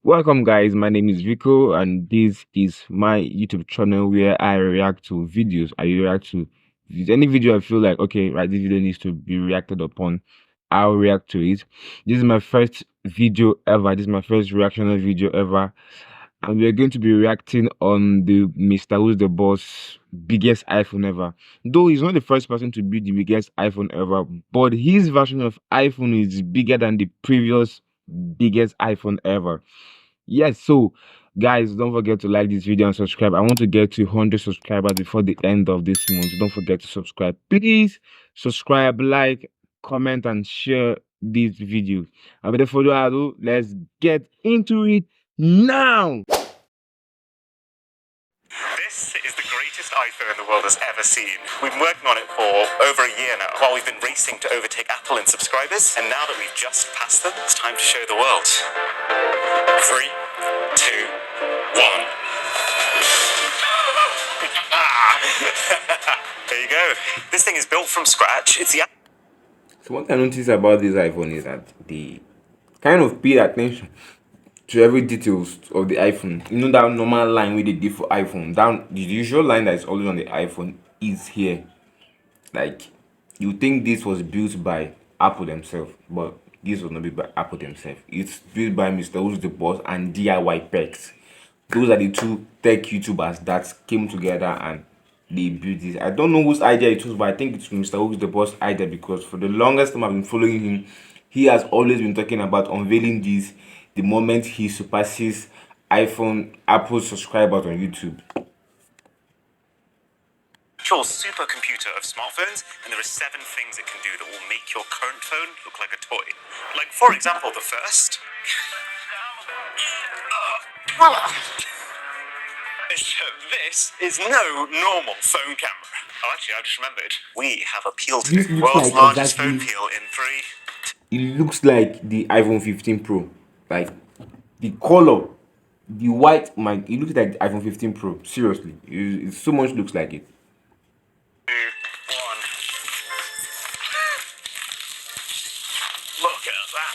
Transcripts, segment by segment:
Welcome, guys. My name is Vicco, and this is my YouTube channel where I react to videos. I react to any video I feel like, okay, right, this video needs to be reacted upon. I'll react to it. This is my first video ever. This is my first reactional video ever. And we're going to be reacting on the Mr. Who's the Boss biggest iPhone ever. Though he's not the first person to build the biggest iPhone ever, but his version of iPhone is bigger than the previous biggest iPhone ever. Yes, so guys, don't forget to like this video and subscribe. I want to get to 100 subscribers before the end of this month. Don't forget to subscribe. Please subscribe, like, comment, and share this video. And without further ado, let's get into it now. This is the greatest iPhone the world has ever seen. We've been working on it for over a year now, while we've been racing to overtake Apple in subscribers, and now that we've just passed them, it's time to show the world. 3, 2, 1. There you go. This thing is built from scratch. It's the... So what I noticed about this iPhone is that they kind of pay attention to every details of the iPhone. You know that normal line with the did for iPhone. Down the usual line that is always on the iPhone is here. Like, you think this was built by Apple themselves, but this was not built by Apple themselves. It's built by Mr. Who's the Boss and DIY Pecs. Those are the two tech YouTubers that came together and they built this. I don't know whose idea it was, but I think it's Mr. Who's the Boss idea, because for the longest time I've been following him, he has always been talking about unveiling this the moment he surpasses Apple subscribers on YouTube. Actual supercomputer of smartphones, and there are 7 things it can do that will make your current phone look like a toy. Like, for example, the first... This is no normal phone camera. Oh, actually, I just remembered. We have a peel to This do. looks World's like largest exactly, phone peel in 3... it looks like the iPhone 15 Pro. Like, the color, the white, it looks like the iPhone 15 Pro. Seriously, it so much looks like it. 2, 1. Look at that.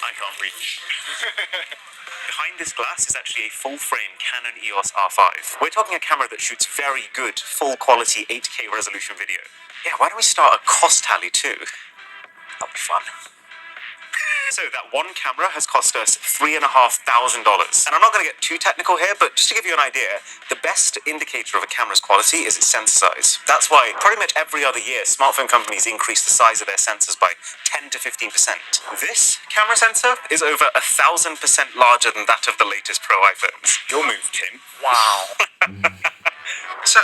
I can't reach. Behind this glass is actually a full-frame Canon EOS R5. We're talking a camera that shoots very good, full-quality 8K resolution video. Yeah, why don't we start a cost tally too? That'll be fun. So that one camera has cost us $3,500. And I'm not going to get too technical here, but just to give you an idea, the best indicator of a camera's quality is its sensor size. That's why pretty much every other year, smartphone companies increase the size of their sensors by 10 to 15%. This camera sensor is over 1,000% larger than that of the latest Pro iPhones. Your move, Tim. Wow. So,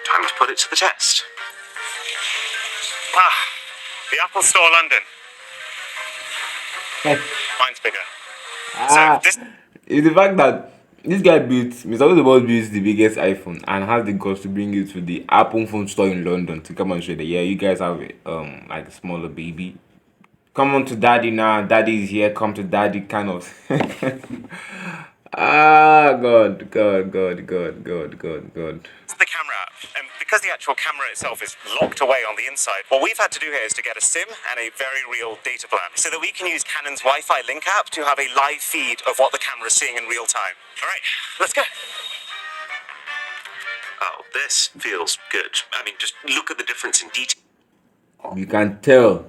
time to put it to the test. The Apple Store, London. Mine's bigger. So this is the fact that this guy Mr. Who's builds the biggest iPhone and has the guts to bring it to the Apple phone store in London to come and show that, yeah, you guys have like a smaller baby. Come on to daddy now. Daddy is here. Come to daddy, kind of. God. is the camera app, and because the actual camera itself is locked away on the inside, what we've had to do here is to get a SIM and a very real data plan so that we can use Canon's Wi-Fi link app to have a live feed of what the camera is seeing in real time. All right, let's go. Oh, this feels good. I mean, just look at the difference in detail. You can tell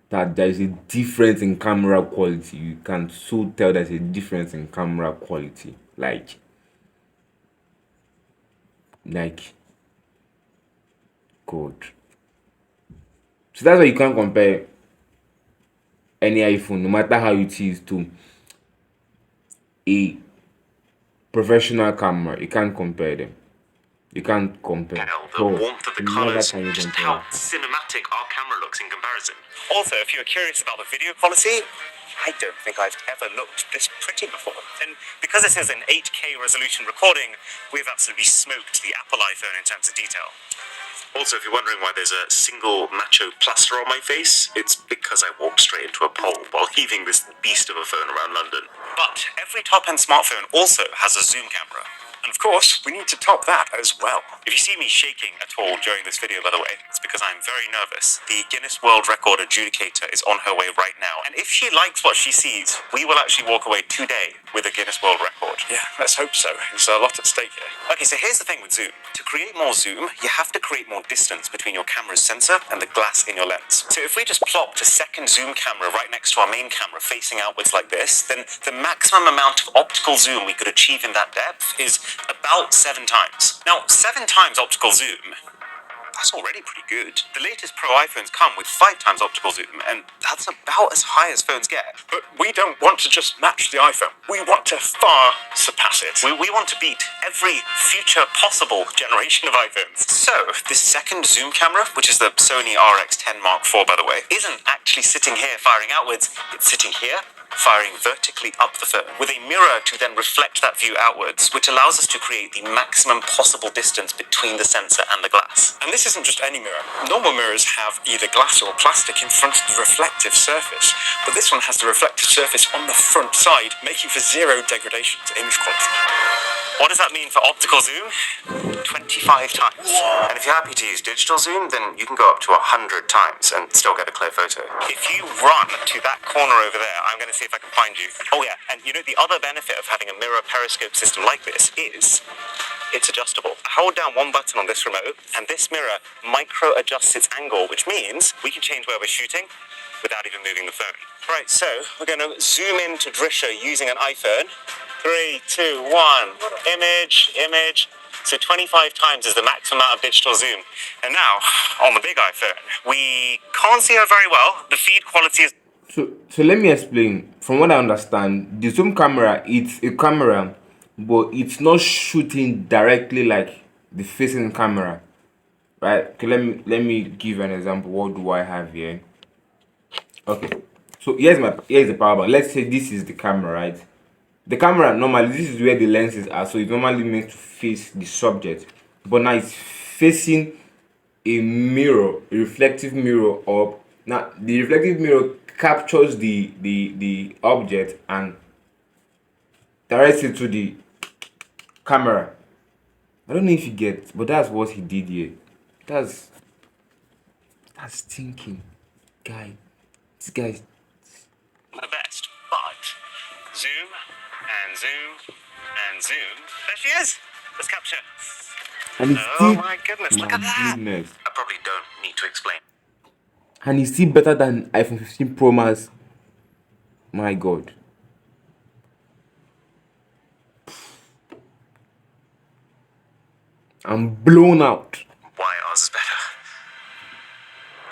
that there is a difference in camera quality. You can so tell there's a difference in camera quality. Like good. So that's why you can't compare any iPhone, no matter how it is, to a professional camera. You can't compare them. You can't compare. The warmth of the colors, just how cinematic our camera looks in comparison. Also, if you're curious about the video quality, I don't think I've ever looked this pretty before. And because this is an 8K resolution recording, we've absolutely smoked the Apple iPhone in terms of detail. Also, if you're wondering why there's a single macho plaster on my face, it's because I walked straight into a pole while heaving this beast of a phone around London. But every top-end smartphone also has a zoom camera. And of course, we need to top that as well. If you see me shaking at all during this video, by the way, it's because I'm very nervous. The Guinness World Record adjudicator is on her way right now. And if she likes what she sees, we will actually walk away today with a Guinness World Record. Yeah, let's hope so. There's a lot at stake here. Okay, so here's the thing with zoom. To create more zoom, you have to create more distance between your camera's sensor and the glass in your lens. So if we just plopped a second zoom camera right next to our main camera facing outwards like this, then the maximum amount of optical zoom we could achieve in that depth is about 7 times. Now, 7 times optical zoom, that's already pretty good. The latest Pro iPhones come with 5 times optical zoom, and that's about as high as phones get. But we don't want to just match the iPhone. We want to far surpass it. We want to beat every future possible generation of iPhones. So, this second zoom camera, which is the Sony RX10 Mark IV, by the way, isn't actually sitting here firing outwards. It's sitting here, firing vertically up the phone, with a mirror to then reflect that view outwards, which allows us to create the maximum possible distance between the sensor and the glass. And this isn't just any mirror. Normal mirrors have either glass or plastic in front of the reflective surface, but this one has the reflective surface on the front side, making for zero degradation to image quality. What does that mean for optical zoom? 25 times. And if you're happy to use digital zoom, then you can go up to 100 times and still get a clear photo. If you run to that corner over there, I'm going to see if I can find you. Oh yeah, and you know the other benefit of having a mirror periscope system like this is it's adjustable. I hold down one button on this remote, and this mirror micro adjusts its angle, which means we can change where we're shooting without even moving the phone. Right, so we're going to zoom into Drisha using an iPhone. 3, 2, 1, image. So 25 times is the maximum amount of digital zoom. And now, on the big iPhone, we can't see her very well. The feed quality is... So let me explain. From what I understand, the zoom camera, it's a camera, but it's not shooting directly like the facing camera, right? Okay, let me give an example. What do I have here? Okay, so here's the power button. Let's say this is the camera, right? The camera, normally this is where the lenses are, so it's normally meant to face the subject, but now it's facing a mirror, a reflective mirror up. Now the reflective mirror captures the object and directs it to the camera. I don't know if you get, but that's what he did here. That's thinking, guy. This guy's the best, but zoom and zoom and zoom. There she is. Let's capture. and it's Oh still, my goodness, my look at that. goodness. I probably don't need to explain. And it's still better than iPhone 15 Pro Max. My God. I'm blown out. Why ours is better.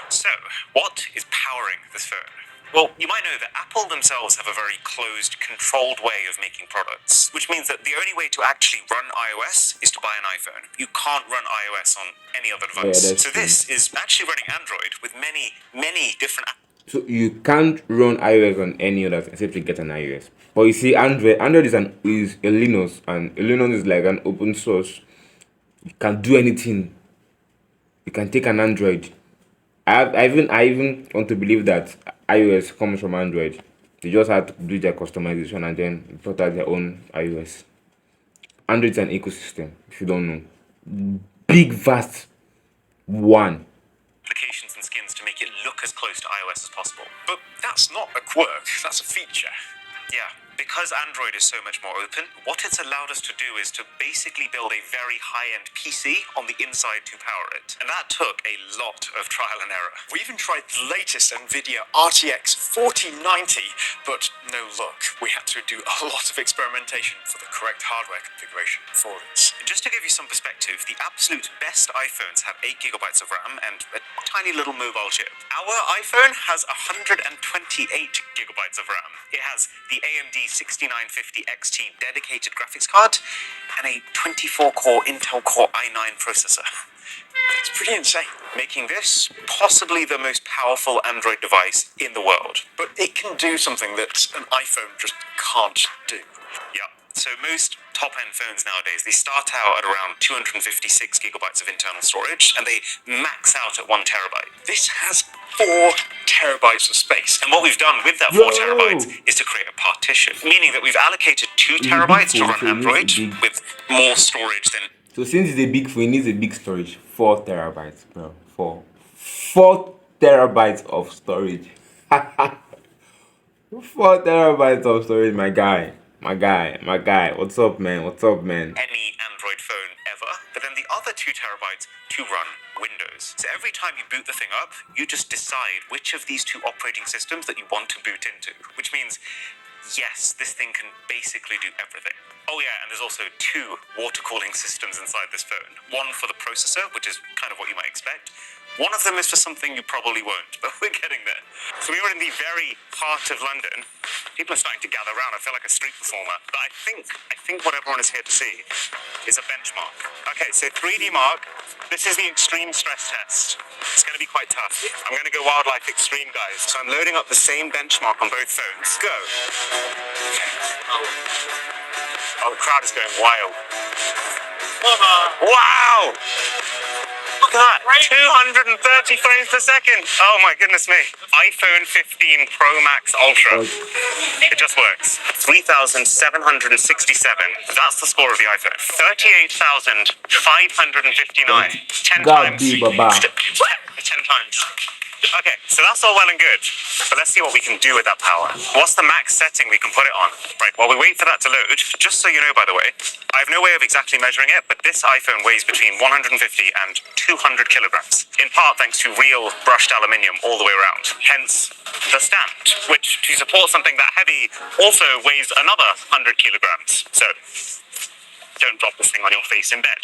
So, what is powering this phone? Well, you might know that Apple themselves have a very closed, controlled way of making products, which means that the only way to actually run iOS is to buy an iPhone. You can't run iOS on any other device. Yeah, that's so true. This is actually running Android with many different apps. So you can't run iOS on any others except you get an iOS. But you see, Android is a Linux, and a Linux is like an open source. You can do anything. You can take an Android. I even want to believe that iOS comes from Android. They just had to do their customization and then put out their own iOS. Android is an ecosystem, if you don't know. Big, vast one. Applications and skins to make it look as close to iOS as possible. But that's not a quirk, that's a feature. Yeah, because Android is so much more open, what it's allowed us to do is to basically build a very high-end PC on the inside to power it. And that took a lot of trial and error. We even tried the latest NVIDIA RTX 4090, but no luck. We had to do a lot of experimentation for the correct hardware configuration for it. Just to give you some perspective, the absolute best iPhones have 8 gigabytes of RAM and a tiny little mobile chip. Our iPhone has 128 gigabytes of RAM. It has the AMD 6950 XT dedicated graphics card and a 24-core Intel Core i9 processor. It's pretty insane. Making this possibly the most powerful Android device in the world. But it can do something that an iPhone just can't do. Yeah. So most top-end phones nowadays, they start out at around 256 gigabytes of internal storage, and they max out at 1 terabyte. This has 4 terabytes of space. And what we've done with that 4 terabytes is to create a partition, meaning that we've allocated 2 terabytes to run Android with more storage than... So since it's a big phone, it needs a big storage. 4 terabytes, bro. 4 terabytes of storage. 4 terabytes of storage, my guy. What's up, man? Any Android phone ever. But then the other 2 terabytes to run Windows. So every time you boot the thing up, you just decide which of these 2 operating systems that you want to boot into. Which means, yes, this thing can basically do everything. Oh yeah, and there's also 2 water cooling systems inside this phone. One for the processor, which is kind of what you might expect. One of them is for something you probably won't, but we're getting there. So we are in the very heart of London. People are starting to gather around. I feel like a street performer. But I think what everyone is here to see is a benchmark. Okay, so 3D Mark, this is the extreme stress test. It's going to be quite tough. I'm going to go wildlife extreme, guys. So I'm loading up the same benchmark on both phones. Go. Oh, the crowd is going wild. Wow! Look at that, 230 frames per second. Oh my goodness me. iPhone 15 Pro Max Ultra. It just works. 3,767. That's the score of the iPhone. 38,559. 10 God times. be baba. 10 times. Okay, so that's all well and good, but let's see what we can do with that power. What's the max setting we can put it on? Right, while we wait for that to load, just so you know, by the way, I have no way of exactly measuring it, but this iPhone weighs between 150 and 200 kilograms, in part thanks to real brushed aluminium all the way around, hence the stand, which, to support something that heavy, also weighs another 100 kilograms. So, don't drop this thing on your face in bed.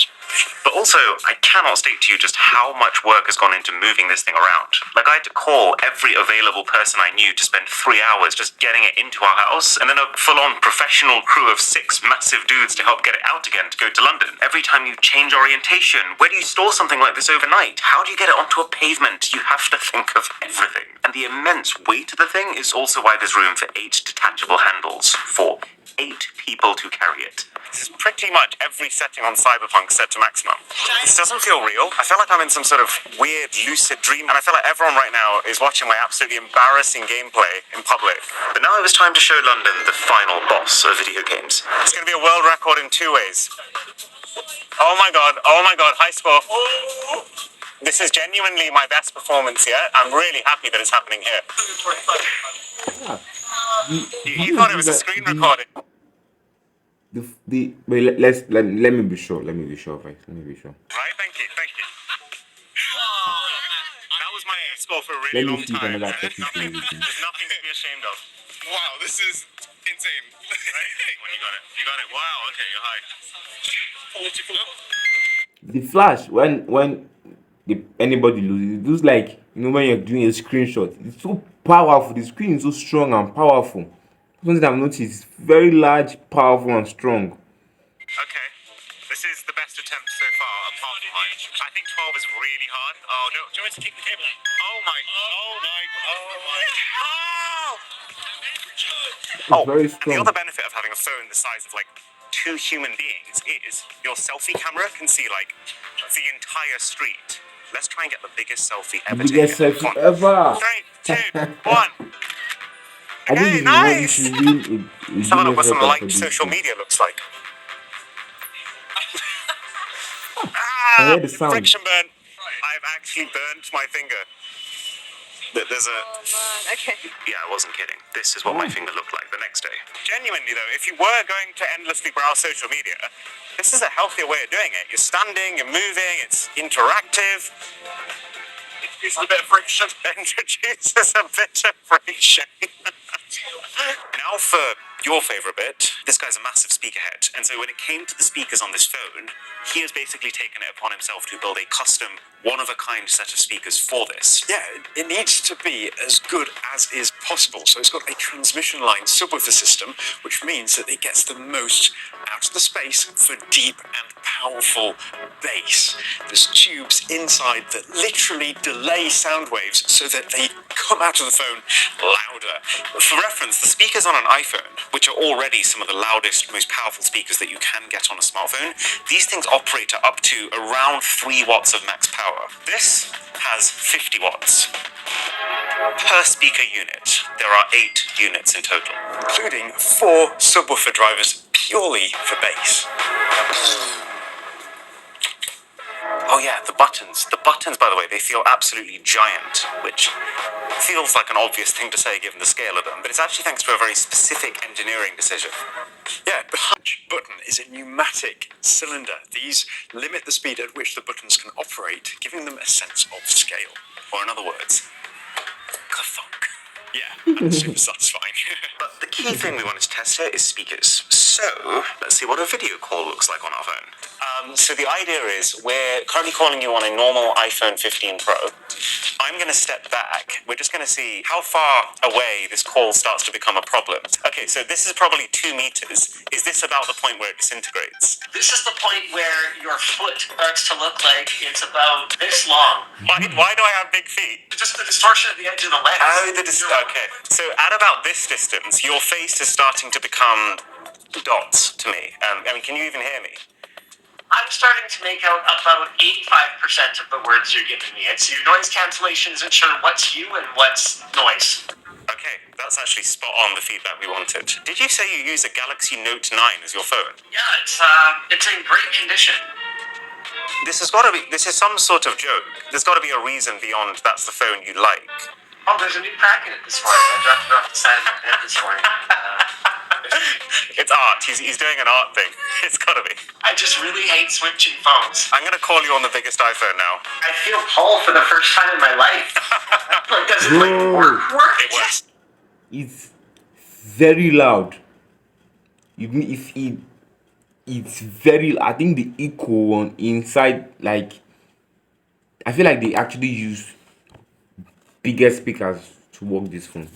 But also, I cannot state to you just how much work has gone into moving this thing around. Like, I had to call every available person I knew to spend 3 hours just getting it into our house, and then a full-on professional crew of 6 massive dudes to help get it out again to go to London. Every time you change orientation, where do you store something like this overnight? How do you get it onto a pavement? You have to think of everything. And the immense weight of the thing is also why there's room for 8 detachable handles for 8 people to carry it. This is pretty much every setting on Cyberpunk set to maximum. This doesn't feel real. I feel like I'm in some sort of weird lucid dream, and I feel like everyone right now is watching my absolutely embarrassing gameplay in public. But now it was time to show London the final boss of video games. It's going to be a world record in 2 ways. Oh my god, high score. This is genuinely my best performance yet. I'm really happy that it's happening here. You thought it was a screen recording. Wait, let me be sure. Let me be sure. Right, thank you. That was my score for a really long time. There's nothing to be ashamed of. Wow, this is insane. Right? When you got it. Wow, okay, you're high. The flash when anybody loses, it looks like, you know, when you're doing a screenshot. It's so powerful. The screen is so strong and powerful. Something I've noticed, it's very large, powerful, and strong. Okay, this is the best attempt so far, apart from mine. I think 12 is really hard. Oh no, do you want me to take the cable out? It's very strong. And the other benefit of having a phone the size of like 2 human beings is your selfie camera can see like the entire street. Let's try and get the biggest selfie ever taken. Biggest selfie ever. 3, 2, 1. Okay, nice! Let's have a look what some light social media looks like. I heard the sound. Friction burn. I've actually burnt my finger. There's a... Oh man, okay. Yeah, I wasn't kidding. This is what my finger looked like the next day. Genuinely though, if you were going to endlessly browse social media, this is a healthier way of doing it. You're standing, you're moving, it's interactive. Introduces a bit of friction. Now for your favourite bit. This guy's a massive speaker head, and so when it came to the speakers on this phone, he has basically taken it upon himself to build a custom, one-of-a-kind set of speakers for this. Yeah, it needs to be as good as is possible. So it's got a transmission line subwoofer system, which means that it gets the most out of the space for deep and powerful bass. There's tubes inside that literally delay sound waves so that they come out of the phone louder. For reference, the speakers on an iPhone, which are already some of the the loudest, most powerful speakers that you can get on a smartphone. These things operate at up to around 3 watts of max power. This has 50 watts. Per speaker unit, there are 8 units in total, including 4 subwoofer drivers purely for bass. Oh yeah, the buttons. The buttons, by the way, they feel absolutely giant, which feels like an obvious thing to say given the scale of them, but it's actually thanks to a very specific engineering decision. Yeah, the hunch button is a pneumatic cylinder. These limit the speed at which the buttons can operate, giving them a sense of scale. Or in other words, ka-thunk. Yeah, and super satisfying. But the key thing we wanted to test here is speakers. So, let's see what a video call looks like on our phone. So the idea is, we're currently calling you on a normal iPhone 15 Pro. I'm going to step back. We're just going to see how far away this call starts to become a problem. Okay, so this is probably 2 meters. Is this about the point where it disintegrates? This is the point where your foot starts to look like it's about this long. Why do I have big feet? Just the distortion at the edge of the lens. Okay. So at about this distance, your face is starting to become dots to me. Can you even hear me? I'm starting to make out about 85% of the words you're giving me. It's your noise cancellation isn't sure what's you and what's noise. Okay, that's actually spot on the feedback we wanted. Did you say you use a Galaxy Note 9 as your phone? Yeah, it's in great condition. This is some sort of joke. There's got to be a reason beyond that's the phone you like. Oh, there's a new crack in it this morning. I dropped it off the side of my head this morning. It's art. He's doing an art thing. It's got to be. I just really hate switching phones. I'm going to call you on the biggest iPhone now. I feel tall for the first time in my life. Like, does it work? It works. It's very loud. Even if it's very, I think the echo one inside, like, I feel like they actually use bigger speakers to work this phone,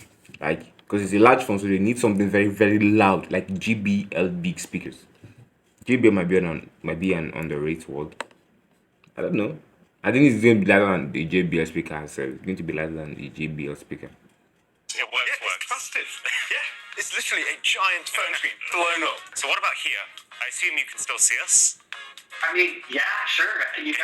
like, because it's a large phone, so they need something very, very loud, like JBL big speakers. JBL might be an underrated word. I don't know. I think it's going to be louder than the JBL speaker. So it's going to be louder than the JBL speaker. It works. It's massive. Yeah, it's literally a giant phone screen blown up. So what about here? I assume you can still see us? I mean, yeah, sure. You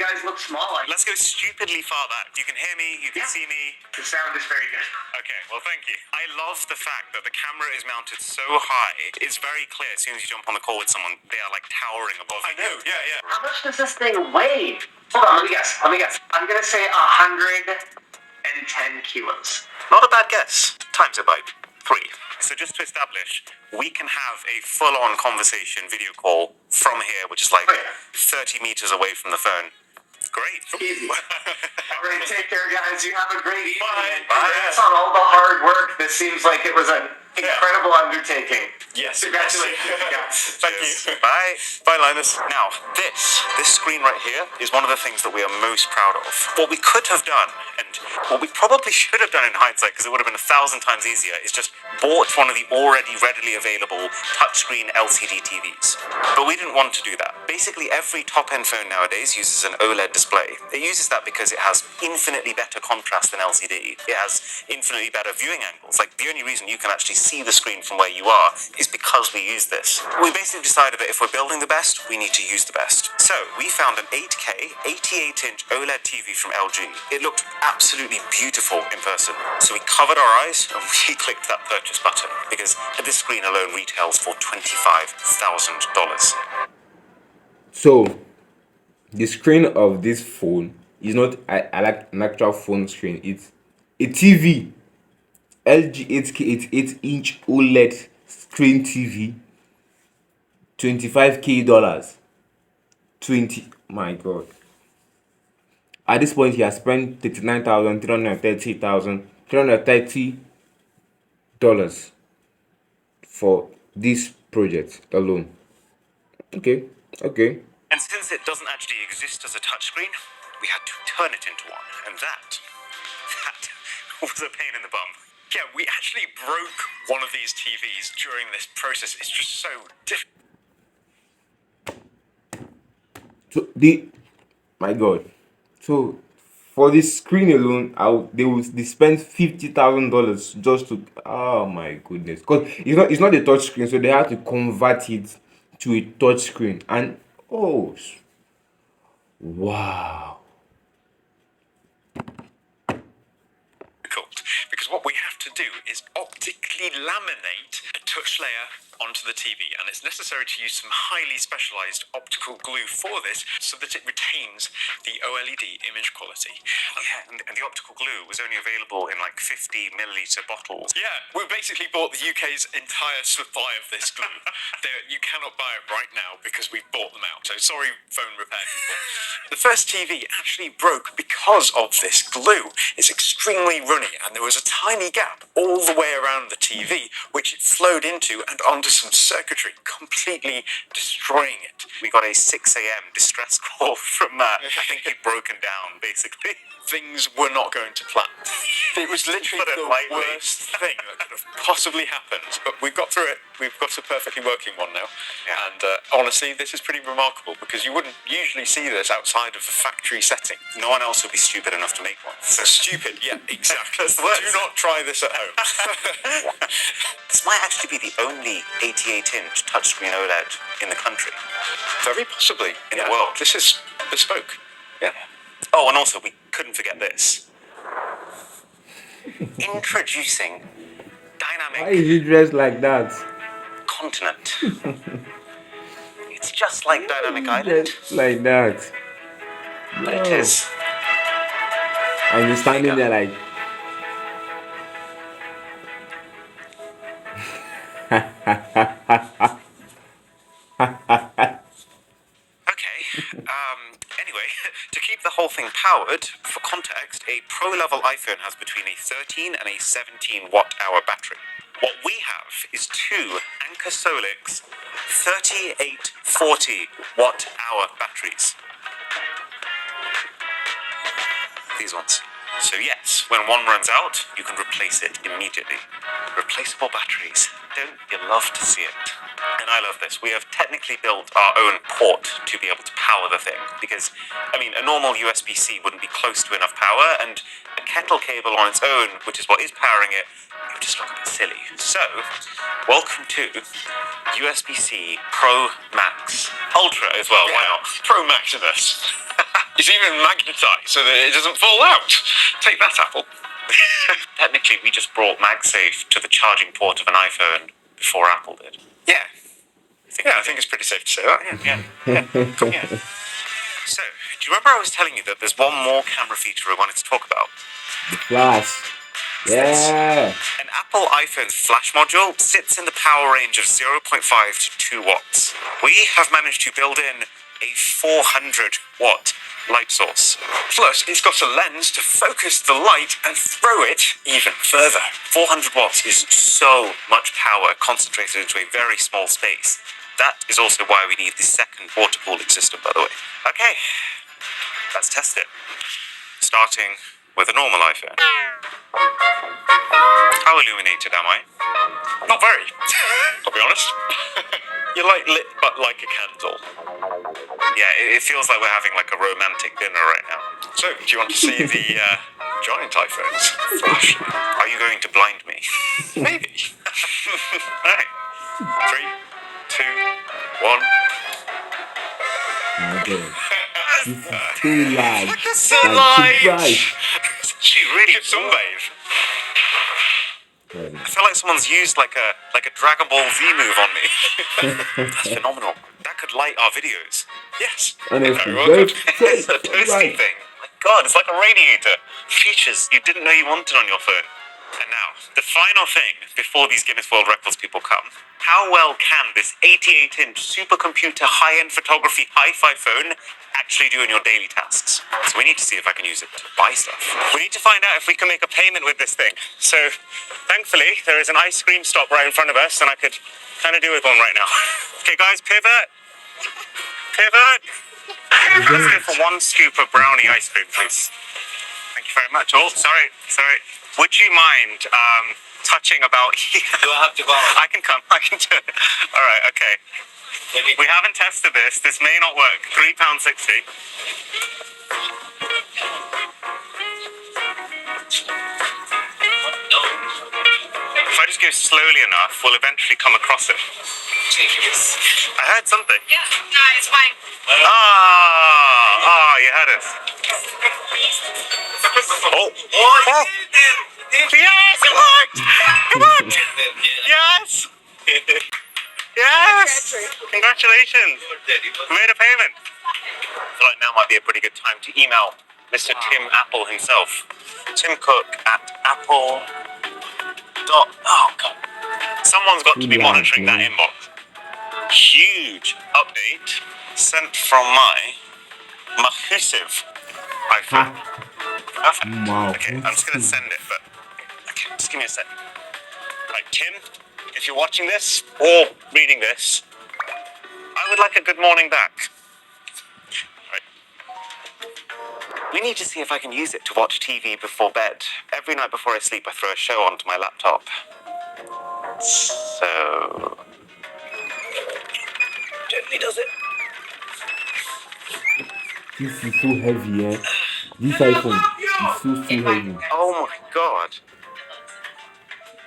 guys look small. Let's go stupidly far back. You can hear me, you can see me. The sound is very good. Okay, well, thank you. I love the fact that the camera is mounted so high. It's very clear as soon as you jump on the call with someone, they are like towering above you. I know, yeah. How much does this thing weigh? Hold on, let me guess. I'm gonna say 110 kilos. Not a bad guess. Times it by 3. So just to establish, we can have a full-on conversation video call from here, which is like 30 meters away from the phone. Great. Easy. All right, take care, guys. You have a great evening. Bye. Congrats on all the hard work. This seems like it was an incredible undertaking. Yes. Congratulations, guys. Thank you. Bye. Bye, Linus. Now, this screen right here is one of the things that we are most proud of. What we could have done, and what we probably should have done in hindsight, because it would have been 1,000 times easier, is just bought one of the already readily available touchscreen LCD TVs. But we didn't want to do that. Basically, every top-end phone nowadays uses an OLED display. It uses that because it has infinitely better contrast than LCD. It has infinitely better viewing angles. Like, the only reason you can actually see the screen from where you are is because we use this. We basically decided that if we're building the best, we need to use the best. So we found an 8K, 88-inch OLED TV from LG. It looked absolutely beautiful in person. So we covered our eyes and we clicked that purchase button because this screen alone retails for $25,000. So the screen of this phone is not I like an actual phone screen. It's a TV. LG 8K 88-inch OLED screen TV. $25K. 20. My God. At this point, he has spent $330 for this project alone. Okay. And since it doesn't actually exist as a touchscreen, we had to turn it into one. And that was a pain in the bum. Yeah, we actually broke one of these TVs during this process. It's just so difficult. So my God. So for this screen alone, they spend $50,000 just to. Oh my goodness! Because it's not a touch screen, so they have to convert it to a touch screen. And wow, difficult, because what we have to do is optically laminate a touch layer onto the TV, and it's necessary to use some highly specialized optical glue for this so that it retains the OLED image quality. Yeah, and the optical glue was only available in like 50 milliliter bottles. Yeah, we basically bought the UK's entire supply of this glue. You cannot buy it right now because we bought them out. So sorry, phone repair people. The first TV actually broke because of this glue. It's extremely runny, and there was a tiny gap all the way around the TV, which it flowed into and onto some circuitry, completely destroying it. We got a 6 a.m. distress call from I think he'd broken down, basically. Things were not going to plan. It was literally the worst thing that could have possibly happened, but we've got through it. We've got a perfectly working one now. Yeah. And honestly, this is pretty remarkable because you wouldn't usually see this outside of a factory setting. No one else would be stupid enough to make one. So stupid, yeah, exactly. That's the worst. Do not try this at home. This might actually be the only 88-inch touchscreen OLED in the country. Very possibly In the world. This is bespoke. Yeah. Oh, and also we couldn't forget this. Introducing why dynamic is he dressed like that? continent. It's just like Dynamic Island. Dressed like that. But it is. And he's standing there like. Okay. Anyway, to keep the whole thing powered, for context, a pro-level iPhone has between a 13 and a 17 watt-hour battery. What we have is two Anker Solix 3840 watt-hour batteries. These ones. So yes, when one runs out, you can replace it immediately. Replaceable batteries. Don't you love to see it? And I love this. We have technically built our own port to be able to power the thing. Because, I mean, a normal USB-C wouldn't be close to enough power, and a kettle cable on its own, which is what is powering it, would just look a bit silly. So, welcome to USB-C Pro Max. Ultra as well, why not? Pro Maximus. It's even magnetized so that it doesn't fall out. Take that, Apple. Technically, we just brought MagSafe to the charging port of an iPhone before Apple did. Yeah. I think it's pretty safe to say that. Yeah. So, do you remember I was telling you that there's one more camera feature I wanted to talk about? The flash. Yeah. An Apple iPhone flash module sits in the power range of 0.5 to 2 watts. We have managed to build in a 400 watt light source. Plus, it's got a lens to focus the light and throw it even further. 400 watts is so much power concentrated into a very small space. That is also why we need the second water cooling system, by the way. Okay, let's test it. Starting with a normal iPhone. How illuminated am I? Not very, I'll be honest. You're like lit, but like a candle. Yeah, it feels like we're having like a romantic dinner right now. So, do you want to see the giant iPhones flash? Are you going to blind me? Maybe. Alright. 3, 2, 1. Okay. This is too light. Look at the Like, too light! bright. She really Get sunbathe. I feel like someone's used like a Dragon Ball Z move on me. That's phenomenal. That could light our videos. Yes. Honestly, Very very, It's a very toasty bright. thing. My God, it's like a radiator. Features you didn't know you wanted on your phone. And now, the final thing before these Guinness World Records people come. How well can this 88-inch supercomputer high-end photography hi-fi phone actually do in your daily tasks? So we need to see if I can use it to buy stuff. We need to find out if we can make a payment with this thing. So, thankfully, there is an ice cream stop right in front of us, and I could kind of do with one right now. Okay, guys, pivot. Pivot. Let's go for 1 scoop of brownie ice cream, please. Thank you very much. Oh, sorry. Would you mind touching about here? Do I have to borrow? I can come. I can do it. All right. Okay. We haven't tested this. This may not work. £3.60. just go slowly enough, we'll eventually come across it. I heard something. Yeah, no, it's fine. You heard it. Oh. Yes, it worked! It worked! Yes! Yes! Congratulations! We made a payment. I feel like now might be a pretty good time to email Mr. Tim Apple himself. Tim Cook at Apple. Oh god. Someone's got to be monitoring that inbox. Huge update sent from my Mahusive iPhone. Perfect. Okay, I'm just gonna send it, but okay, just give me a sec. Right, Tim, if you're watching this or reading this, I would like a good morning back. Right. We need to see if I can use it to watch TV before bed. Every night before I sleep, I throw a show onto my laptop. So gently does it. This is so heavy, eh? This iPhone is so heavy. Oh my god.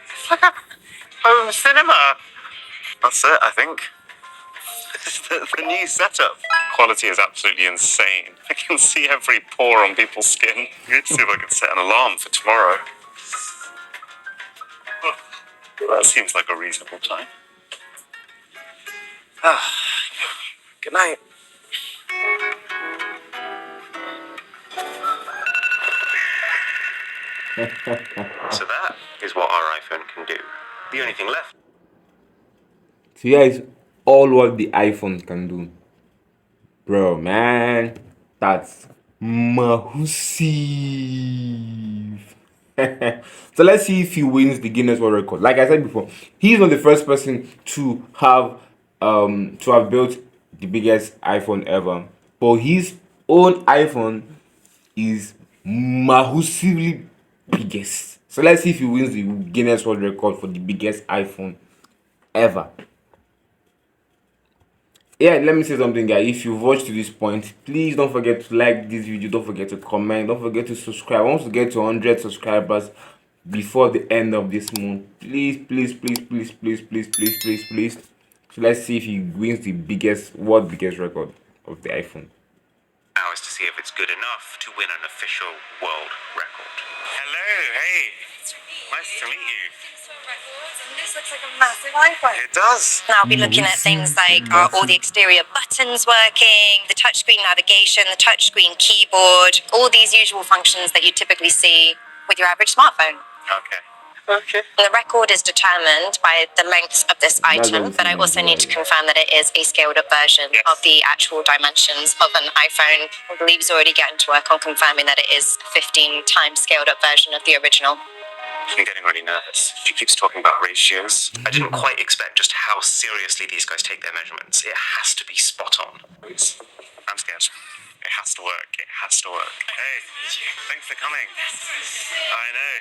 It's like a home cinema. That's it, I think. This is the new setup. Quality is absolutely insane. I can see every pore on people's skin. Let's see if I can set an alarm for tomorrow. That seems like a reasonable time. Good night. So that is what our iPhone can do. The only thing left. So yeah, it's all what the iPhone can do. Bro, man, that's massive. So let's see if he wins the Guinness World Record. Like I said before, he's not the first person to have built the biggest iPhone ever, but his own iPhone is massively biggest. So let's see if he wins the Guinness World Record for the biggest iPhone ever. Yeah, let me say something, guys. If you've watched to this point, please don't forget to like this video, don't forget to comment, don't forget to subscribe. I want to get to 100 subscribers before the end of this month. Please. So let's see if he wins the world biggest record of the iPhone. Now is to see if it's good enough to win an official world record. Hello, hey. Nice to meet you. This looks like a massive iPhone. It does. Now I'll be looking at things like are all the exterior buttons working, the touchscreen navigation, the touchscreen keyboard, all these usual functions that you typically see with your average smartphone. Okay. And the record is determined by the length of this item, but I also need to confirm that it is a scaled up version of the actual dimensions of an iPhone. I believe he's already getting to work on confirming that it is 15 times scaled up version of the original. I'm getting really nervous. She keeps talking about ratios. I didn't quite expect just how seriously these guys take their measurements. It has to be spot on. I'm scared. It has to work. It has to work. Hey, thanks for coming. I know.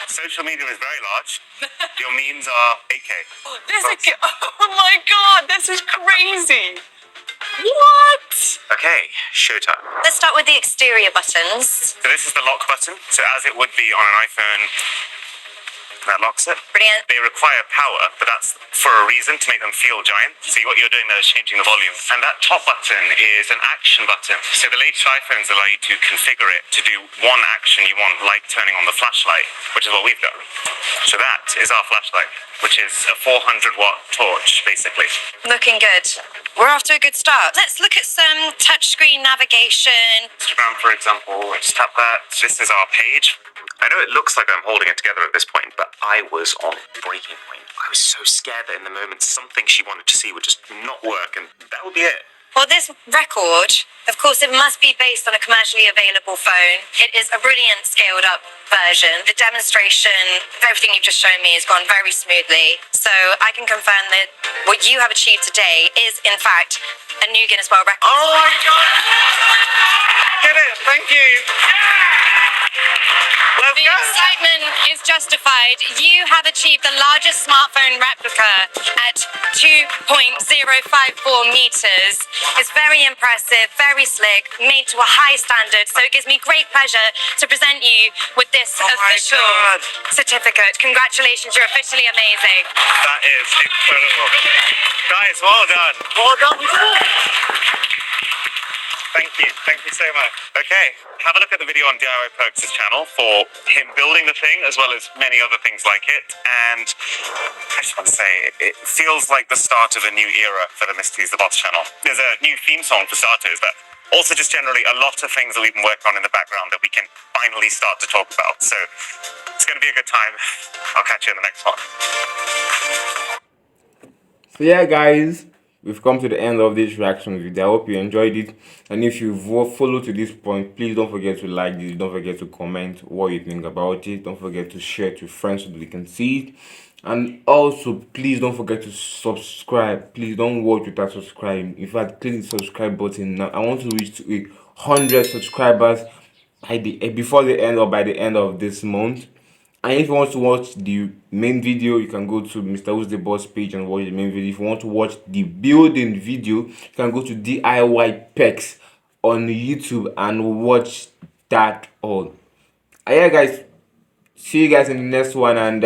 Social media is very large. Your memes are 8K. Oh my god, this is crazy. What? Okay, showtime. Let's start with the exterior buttons. So this is the lock button. So as it would be on an iPhone, that locks it. Brilliant. They require power, but that's for a reason, to make them feel giant. So what you're doing there is changing the volume. And that top button is an action button. So the latest iPhones allow you to configure it to do one action you want, like turning on the flashlight, which is what we've done. So that is our flashlight, which is a 400-watt torch, basically. Looking good. We're off to a good start. Let's look at some touchscreen navigation. Instagram, for example, just tap that. This is our page. I know it looks like I'm holding it together at this point, but I was on breaking point. I was so scared that in the moment something she wanted to see would just not work, and that would be it. Well, this record, of course, it must be based on a commercially available phone. It is a brilliant scaled up version. The demonstration, everything you've just shown me has gone very smoothly. So I can confirm that what you have achieved today is, in fact, a new Guinness World Record. Oh my god! Get it! Thank you! The excitement is justified. You have achieved the largest smartphone replica at 2.054 meters. It's very impressive, very slick, made to a high standard. So it gives me great pleasure to present you with this official certificate. Congratulations, you're officially amazing. That is incredible. Guys, well done. Well done. Thank you so much. Okay, have a look at the video on DIY Perks' channel for him building the thing as well as many other things like it. And I just want to say, it feels like the start of a new era for the Mr. Who's the Boss channel. There's a new theme song for starters, but also just generally a lot of things that we've been working on in the background that we can finally start to talk about. So it's going to be a good time. I'll catch you in the next one. So yeah, guys, we've come to the end of this reaction video. I hope you enjoyed it, and if you've followed to this point, please don't forget to like this, don't forget to comment what you think about it, don't forget to share it to friends so that they can see it, and also please don't forget to subscribe. Please don't watch without subscribing. In fact, click the subscribe button now. I want to reach to 100 subscribers by before the end or by the end of this month. And if you want to watch the main video, you can go to Mr. Who's the Boss page and watch the main video. If you want to watch the building video, you can go to DIY Pecs on YouTube and watch that all. Yeah, guys, see you guys in the next one, and